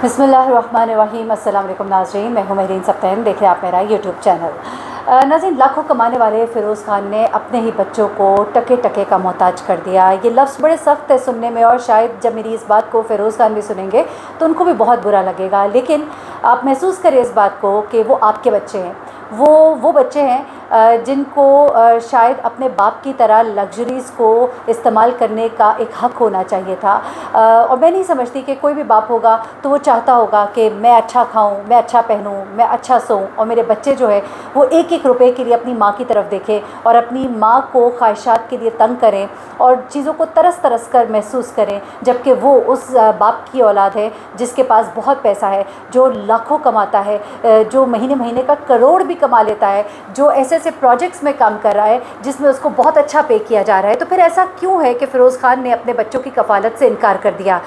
बिस्मिल्लाहिर्रहमानिर्रहीम। अस्सलाम वालेकुम नाज़रीन, मैं हूँ महरीन सप्तैन, देख रहे हैं आप मेरा यूट्यूब चैनल। नाज़रीन, लाखों कमाने वाले फ़िरोज़ खान ने अपने ही बच्चों को टके टके का मोहताज कर दिया। ये लफ्ज़ बड़े सख्त है सुनने में, और शायद जब मेरी इस बात को फ़िरोज़ खान भी सुनेंगे तो उनको भी बहुत बुरा लगेगा। लेकिन आप महसूस करें इस बात को कि वो आपके बच्चे हैं, वो बच्चे हैं जिनको शायद अपने बाप की तरह लग्जरीज़ को इस्तेमाल करने का एक हक़ होना चाहिए था। और मैं नहीं समझती कि कोई भी बाप होगा तो वो चाहता होगा कि मैं अच्छा खाऊं, मैं अच्छा पहनूं, मैं अच्छा सोऊं, और मेरे बच्चे जो है वो एक एक रुपए के लिए अपनी माँ की तरफ देखें और अपनी माँ को ख्वाहिशात के लिए तंग करें और चीज़ों को तरस तरस कर महसूस करें, जबकि वो उस बाप की औलाद है जिसके पास बहुत पैसा है, जो लाखों कमाता है, जो महीने महीने का करोड़ भी कमा लेता है, जो ऐसे ऐसे प्रोजेक्ट्स में काम कर रहा है जिसमें उसको बहुत अच्छा पे किया जा रहा है। तो फिर ऐसा क्यों है कि फ़िरोज़ खान ने अपने बच्चों की कफ़ालत से इनकार कर दिया?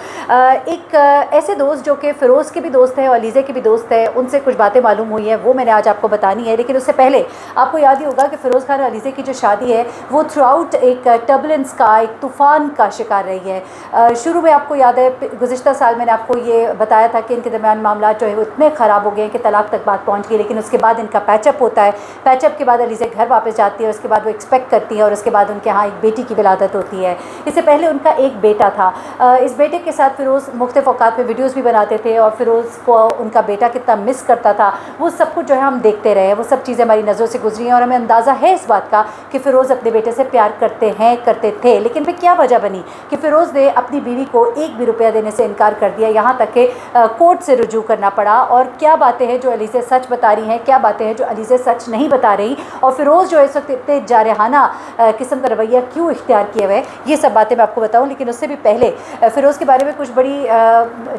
एक ऐसे दोस्त जो कि फ़िरोज़ के भी दोस्त हैं और अलीज़े के भी दोस्त हैं, उनसे कुछ बातें मालूम हुई हैं, वो मैंने आज आपको बतानी है। लेकिन उससे पहले आपको याद ही होगा कि फ़िरोज़ खान और अलीज़े की जो शादी है वो थ्रू आउट एक टर्बुलेंस का, एक तूफ़ान का शिकार रही है। शुरू में आपको याद है, गुज़िश्ता साल मैंने आपको ये बताया था कि इनके दरमियान मामला जो है वो इतने ख़राब हो गए हैं कि तलाक तक बात पहुँच गई। लेकिन उसके बाद इनका पैचअप होता है, पैचअप के बाद अलीज़े घर वापस जाती है, उसके बाद वो एक्सपेक्ट करती है और उसके बाद उनके यहाँ एक बेटी की विलादत होती है। इससे पहले उनका एक बेटा था। इस बेटे के साथ फ़िरोज़ मुख्तलिफ़ औक़ात में वीडियोज़ भी बनाते थे और फ़िरोज़ को उनका बेटा कितना मिस करता था, वो सब कुछ जो है हम देखते रहे, वो सब चीज़ें हमारी नज़रों से गुजरी हैं और हमें अंदाज़ा है इस बात का कि फ़िरोज़ अपने बेटे से प्यार करते थे। लेकिन फिर क्या वजह बनी कि फ़िरोज़ ने अपनी बीवी को एक भी रुपया देने से इनकार कर दिया, यहाँ तक कि कोर्ट से रुजू करना पड़ा। और क्या बातें हैं जो अलीज़े सच बता रही हैं, क्या बातें हैं जो अलीज़े सच नहीं बता रही, और फ़िरोज़ जो इस वक्त इतने जारहाना किस्म का रवैया क्यों इख्तियार किए हुए, ये सब बातें मैं आपको बताऊँ। लेकिन उससे भी पहले फ़िरोज़ के बारे में कुछ बड़ी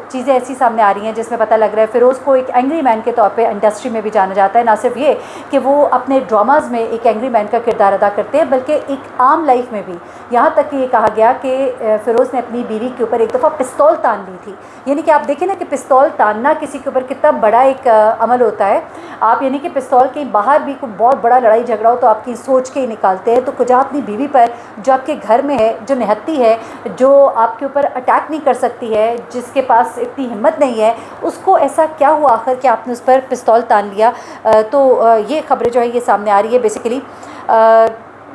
चीज़ें ऐसी सामने आ रही हैं जिसमें पता लग रहा है फ़िरोज़ को एक एंग्री मैन के तौर पे इंडस्ट्री में भी जाना जाता है। ना सिर्फ ये कि वो अपने ड्रामाज़ में एक एंग्री मैन का किरदार अदा करते हैं, बल्कि एक आम लाइफ में भी, यहाँ तक कि ये कहा गया कि फ़िरोज़ ने अपनी बीवी के ऊपर एक दफ़ा पिस्तौल तान ली थी। यानी कि आप देखें ना कि पिस्तौल तानना किसी के ऊपर कितना बड़ा एक अमल होता है। आप यानी कि पिस्तौल कहीं बाहर भी कोई बहुत बड़ा लड़ाई झगड़ा हो तो आपकी सोच के ही निकालते हैं, तो कुछ अपनी बीवी पर जो आपके घर में है, जो निहत्ती है, जो आपके ऊपर अटैक नहीं कर सकती है, जिसके पास इतनी हिम्मत नहीं है, उसको ऐसा क्या हुआ आखिर कि आपने उस पर पिस्तौल तान लिया? तो ये खबरें जो है ये सामने आ रही है। बेसिकली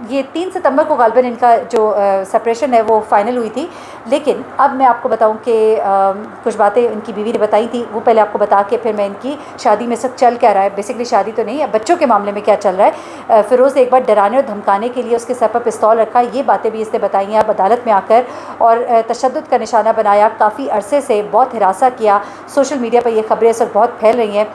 ये 3 सितंबर को गालिबन इनका जो सेपरेशन है वो फ़ाइनल हुई थी। लेकिन अब मैं आपको बताऊं कि कुछ बातें इनकी बीवी ने बताई थी, वो पहले आपको बता के फिर मैं इनकी शादी में सब चल क्या रहा है, बेसिकली शादी तो नहीं है, बच्चों के मामले में क्या चल रहा है। फ़िरोज़ ने एक बार डराने और धमकाने के लिए उसके सर पर पिस्तौल रखा, ये बातें भी इसने बताई हैं अब अदालत में आकर, और तशद्दुद का निशाना बनाया, काफ़ी अरसे से बहुत हिरासा किया। सोशल मीडिया पर ये खबरें इस वक्त बहुत फैल रही हैं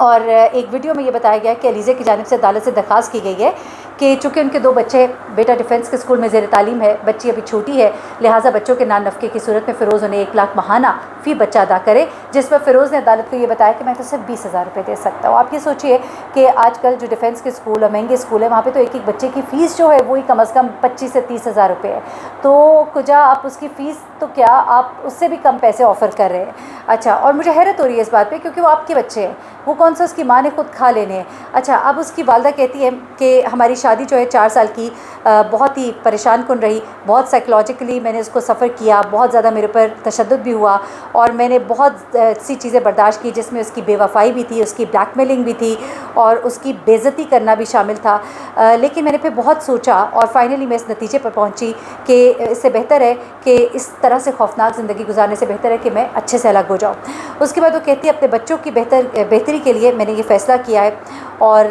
और एक वीडियो में ये बताया गया कि अलीज़े की जानिब से अदालत से दरख्वास्त की गई है कि चूँकि उनके 2 बच्चे, बेटा डिफेंस के स्कूल में ज़ेर तालीम है, बच्ची अभी छोटी है, लिहाजा बच्चों के नान नफ़के की सूरत में फ़िरोज़ उन्हें 1 लाख माहाना फ़ी बच्चा अदा करे, जिस पर फ़िरोज़ ने अदालत को ये बताया कि मैं तो सिर्फ 20,000 रुपये दे सकता हूँ। आप ये सोचिए कि आजकल जो डिफेंस के स्कूल और महंगे स्कूल है, वहाँ पर तो एक एक बच्चे की फ़ीस जो है वही कम अज़ कम 25 से 30,000 रुपये है। तो कुजा आप उसकी फ़ीस तो क्या, आप उससे भी कम पैसे ऑफ़र कर रहे हैं। अच्छा, और मुझे हैरत हो रही है इस बात पे, क्योंकि वो आपके बच्चे हैं, वो कौन सा उसकी माँ ने खुद खा लेने हैं। अच्छा, अब उसकी वालदा कहती है कि हमारी शादी जो है 4 साल की बहुत ही परेशान कुन रही, बहुत साइकोलॉजिकली मैंने उसको सफ़र किया, बहुत ज़्यादा मेरे पर तशद्दुद भी हुआ और मैंने बहुत सी चीज़ें बर्दाश्त की, जिसमें उसकी बेवफ़ाई भी थी, उसकी ब्लैकमेलिंग भी थी और उसकी बेइज्जती करना भी शामिल था। लेकिन मैंने फिर बहुत सोचा और फाइनली मैं इस नतीजे पर पहुँची कि इससे बेहतर है कि इस तरह से खौफनाक ज़िंदगी गुजारने से बेहतर है कि मैं अच्छे से अलग हो जाऊँ। उसके बाद वो कहती है अपने बच्चों की बेहतरी के लिए मैंने ये फ़ैसला किया है और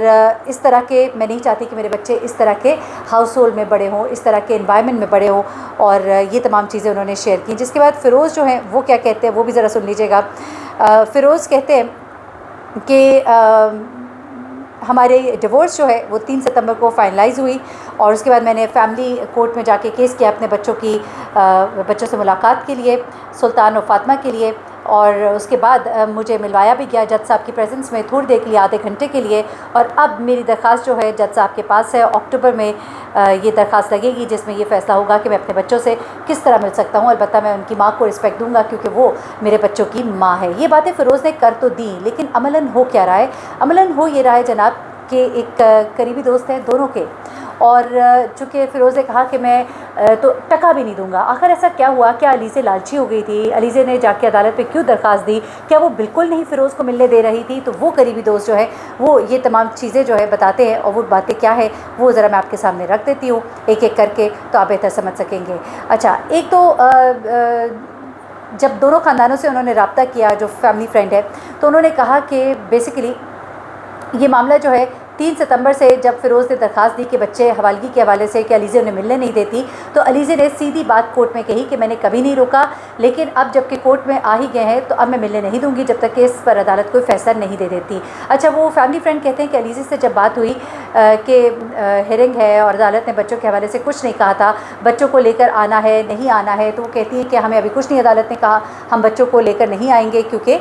इस तरह के, मैं नहीं चाहती कि मेरे बच्चे इस तरह के हाउस होल्ड में बड़े हों, इस तरह के एनवायरनमेंट में बड़े हों, और ये तमाम चीज़ें उन्होंने शेयर की। जिसके बाद फ़िरोज़ जो हैं वो क्या कहते हैं वो भी ज़रा सुन लीजिएगा। फ़िरोज़ कहते हैं कि हमारे डिवोर्स जो है वो 3 सितंबर को फाइनलाइज़ हुई और उसके बाद मैंने फैमिली कोर्ट में जाके केस किया अपने बच्चों से मुलाकात के लिए, सुल्तान और फ़ातिमा के लिए, और उसके बाद मुझे मिलवाया भी गया जज साहब की प्रेजेंस में थोड़ी देर के लिए, आधे घंटे के लिए। और अब मेरी दरख्वास्त जो है जज साहब के पास है, अक्टूबर में ये दरख्वास्त लगेगी जिसमें ये फ़ैसला होगा कि मैं अपने बच्चों से किस तरह मिल सकता हूँ। अलबत्ता मैं उनकी माँ को रिस्पेक्ट दूँगा क्योंकि वो मेरे बच्चों की माँ है। ये बातें फ़िरोज़ ने कर तो दी, लेकिन अमलन हो क्या रहा है? अमलन हो ये रहा है जनाब के एक करीबी दोस्त हैं दोनों के, और चूँकि फ़िरोज़ ने कहा कि मैं तो टका भी नहीं दूंगा। आखिर ऐसा क्या हुआ? क्या अलीज़े लालची हो गई थी? अलीज़े ने जाके अदालत में क्यों दरख्वास्त दी? क्या वो बिल्कुल नहीं फ़िरोज़ को मिलने दे रही थी? तो वो करीबी दोस्त जो है वो ये तमाम चीज़ें जो है बताते हैं, और वो बातें क्या है वो ज़रा मैं आपके सामने रख देती हूँ एक एक करके, तो आप बेहतर समझ सकेंगे। अच्छा, एक तो जब दोनों ख़ानदानों से उन्होंने रब्ता किया, जो फैमिली फ्रेंड है, तो उन्होंने कहा कि बेसिकली ये मामला जो है 3 सितंबर से जब फ़िरोज़ ने दरख्वास्त दी कि बच्चे हवालगी के हवाले से कि अलीज़े उन्हें मिलने नहीं देती, तो अलीज़े ने सीधी बात कोर्ट में कही कि मैंने कभी नहीं रोका, लेकिन अब जबकि कोर्ट में आ ही गए हैं तो अब मैं मिलने नहीं दूंगी जब तक कि इस पर अदालत कोई फ़ैसला नहीं दे देती। अच्छा, वो फैमिली फ्रेंड कहते हैं कि अलीज़े से जब बात हुई कि हियरिंग है और अदालत ने बच्चों के हवाले से कुछ नहीं कहा था, बच्चों को लेकर आना है नहीं आना है, तो वो कहती हैं कि हमें अभी कुछ नहीं अदालत ने कहा, हम बच्चों को लेकर नहीं आएंगे क्योंकि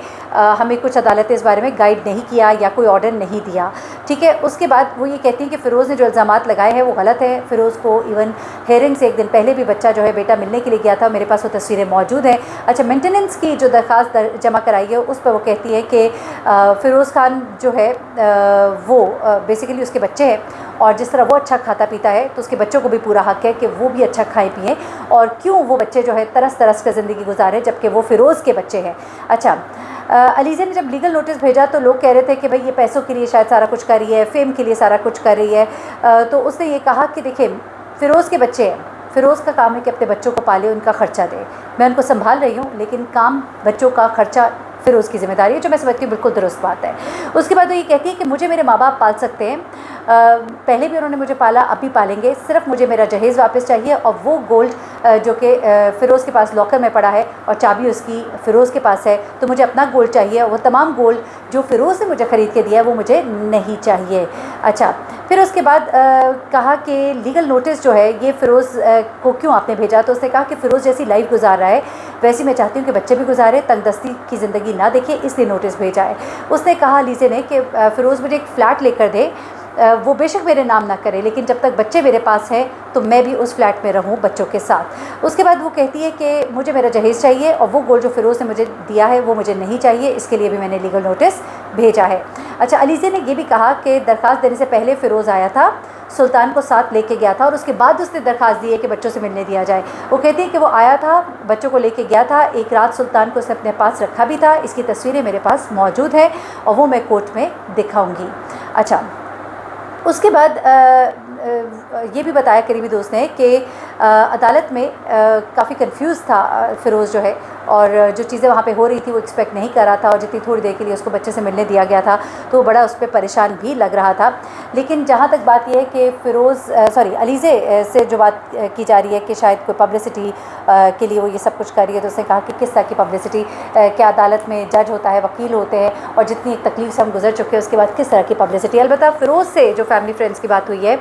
हमें कुछ अदालत ने इस बारे में गाइड नहीं किया या कोई ऑर्डर नहीं दिया। ठीक है, उसके बाद वो ये कहती हैं कि फ़िरोज़ ने जो इल्ज़ामात लगाए हैं वो गलत है। फ़िरोज़ को इवन हेयरिंग से एक दिन पहले भी बच्चा जो है बेटा मिलने के लिए गया था, मेरे पास वो तस्वीरें मौजूद हैं। अच्छा, मेंटेनेंस की जो दरख्वास्त जमा कराई है उस पर वो कहती है कि फ़िरोज़ खान जो है वो बेसिकली उसके बच्चे हैं, और जिस तरह वो अच्छा खाता पीता है तो उसके बच्चों को भी पूरा हक़ है कि वो भी अच्छा खाएँ पिएँ, और क्यों वो बच्चे जो है तरस तरस कर ज़िंदगी गुजारें जबकि वो फ़िरोज़ के बच्चे हैं। अच्छा, अलीज़े ने जब लीगल नोटिस भेजा तो लोग कह रहे थे कि भाई ये पैसों के लिए शायद सारा कुछ कर रही है, फ़ेम के लिए सारा कुछ कर रही है। तो उसने ये कहा कि देखिए फ़िरोज़ के बच्चे हैं, फ़िरोज़ का काम है कि अपने बच्चों को पाले, उनका ख़र्चा दे, मैं उनको संभाल रही हूँ, लेकिन काम बच्चों का ख़र्चा फ़िरोज़ की ज़िम्मेदारी है, जो मैं समझती हूँ बिल्कुल दुरुस्त बात है। उसके बाद वो ये कहती है कि मुझे मेरे माँ बाप पाल सकते हैं, पहले भी उन्होंने मुझे पाला, अब भी पालेंगे, सिर्फ मुझे मेरा जहेज़ वापस चाहिए, और वो गोल्ड जो कि फ़िरोज़ के पास लॉकर में पड़ा है और चाबी उसकी फ़िरोज़ के पास है, तो मुझे अपना गोल्ड चाहिए, वो तमाम गोल्ड जो फ़िरोज़ ने मुझे ख़रीद के दिया है वो मुझे नहीं चाहिए। अच्छा, फिर उसके बाद कहा कि लीगल नोटिस जो है ये फ़िरोज़ को क्यों आपने भेजा? तो उसने कहा कि फ़िरोज़ जैसी लाइफ गुजार रहा है वैसी मैं चाहती हूँ कि बच्चे भी गुजारे, तंगदस्ती की ज़िंदगी ना देखे, इसलिए नोटिस भेजा है। उसने कहा अलीज़े ने कि फ़िरोज़ मुझे एक फ़्लैट लेकर दे, वो बेशक मेरे नाम ना करे, लेकिन जब तक बच्चे मेरे पास हैं तो मैं भी उस फ्लैट में रहूं बच्चों के साथ। उसके बाद वो कहती है कि मुझे मेरा जहेज़ चाहिए, और वो गोल्ड जो फ़िरोज़ ने मुझे दिया है वो मुझे नहीं चाहिए, इसके लिए भी मैंने लीगल नोटिस भेजा है। अच्छा, अलीज़े ने ये भी कहा कि दरख्वास्त देने से पहले फ़िरोज़ आया था, सुल्तान को साथ लेके गया था, और उसके बाद उसने दरख्वास्त दी है कि बच्चों से मिलने दिया जाए। वो कहती है कि वो आया था, बच्चों को लेके गया था, एक रात सुल्तान को उसने अपने पास रखा भी था, इसकी तस्वीरें मेरे पास मौजूद है और वो मैं कोर्ट में दिखाऊंगी। अच्छा, उसके बाद ये भी बताया करीबी दोस्त ने कि अदालत में काफ़ी कंफ्यूज था फ़िरोज़ जो है, और जो चीज़ें वहाँ पे हो रही थी वो एक्सपेक्ट नहीं कर रहा था, और जितनी थोड़ी देर के लिए उसको बच्चे से मिलने दिया गया था तो वो बड़ा उस पर परेशान भी लग रहा था। लेकिन जहाँ तक बात यह है कि अलीज़े से जो बात की जा रही है कि शायद कोई पब्लिसिटी के लिए वो ये सब कुछ कर रही है, तो उसने कहा कि किस तरह की पब्लिसिटी, क्या अदालत में जज होता है, वकील होते हैं, और जितनी एक तकलीफ से हम गुजर चुके हैं उसके बाद किस तरह की पब्लिसिटी। अलबत्ता फ़िरोज़ से जो फैमिली फ्रेंड्स की बात हुई है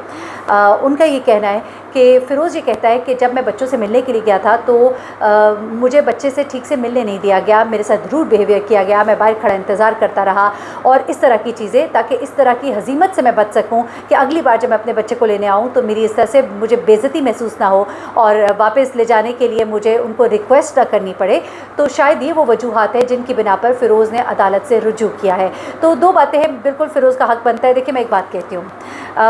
उनका ये कहना है कि फ़िरोज़ ये कहता है कि जब मैं बच्चों से मिलने के लिए गया था तो मुझे बच्चे से ठीक से मिलने नहीं दिया गया, मेरे साथ रूड बिहेवियर किया गया, मैं बाहर खड़ा इंतज़ार करता रहा, और इस तरह की चीज़ें, ताकि इस तरह की हज़ीमत से मैं बच सकूं कि अगली बार जब मैं अपने बच्चे को लेने आऊं तो मेरी इस तरह से मुझे बेइज्जती महसूस ना हो, और वापस ले जाने के लिए मुझे उनको रिक्वेस्ट ना करनी पड़े। तो शायद ये वो वजूहात है जिनकी बिना पर फ़िरोज़ ने अदालत से रुजू किया है। तो दो बातें हैं, बिल्कुल फ़िरोज़ का हक़ बनता है। देखिए, मैं एक बात कहती हूँ,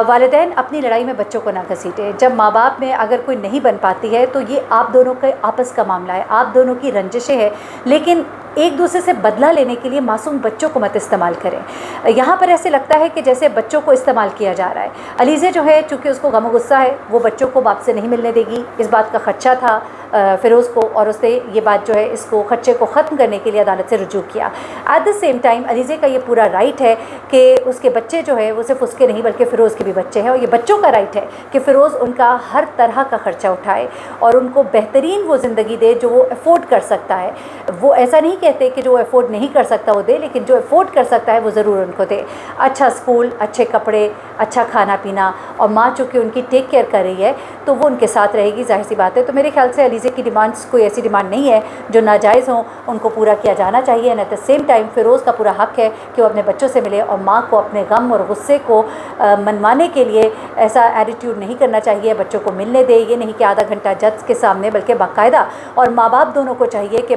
वालिदैन अपनी लड़ाई में बच्चों को ना घसीटें। जब माँ बाप में अगर कोई नहीं बन पाती है तो ये आप दोनों के आपस का मामला है, आप दोनों की रंजिशें हैं, लेकिन एक दूसरे से बदला लेने के लिए मासूम बच्चों को मत इस्तेमाल करें। यहाँ पर ऐसे लगता है कि जैसे बच्चों को इस्तेमाल किया जा रहा है। अलीज़े जो है, चूँकि उसको गम गुस्सा है, वो बच्चों को बाप से नहीं मिलने देगी, इस बात का खदशा था फ़िरोज़ को, और उसने ये बात जो है इसको खदशे को ख़त्म करने के लिए अदालत से रुजू किया। Eight the same time Alizeh का ये पूरा राइट है कि उसके बच्चे जो है वो सिर्फ उसके नहीं बल्कि फ़िरोज़ के भी बच्चे हैं, और ये बच्चों का राइट है कि फ़िरोज़ उनका हर तरह का ख़र्चा उठाए और उनको बेहतरीन वो ज़िंदगी दे जो वो अफोर्ड कर सकता है। वो ऐसा नहीं कहते कि जो अफोर्ड नहीं कर सकता वो दे, लेकिन जो अफोर्ड कर सकता है वो ज़रूर उनको दे। अच्छा स्कूल, अच्छे कपड़े, अच्छा खाना पीना, और माँ चूँकि उनकी टेक केयर कर रही है तो वो उनके साथ रहेगी, जाहिर सी बात है। तो मेरे ख्याल से अलीज़े की डिमांड्स कोई ऐसी डिमांड नहीं है जो नाजायज़ हों, उनको पूरा किया जाना चाहिए। And at the same time Firoz का पूरा हक़ है कि वो अपने बच्चों से मिले, और माँ को अपने गम और गुस्से को मनवाने के लिए ऐसा एटीट्यूड नहीं करना चाहिए, बच्चों को मिलने दे। ये नहीं कि आधा घंटा जज के सामने, बल्कि बाकायदा, और माँ बाप दोनों को चाहिए कि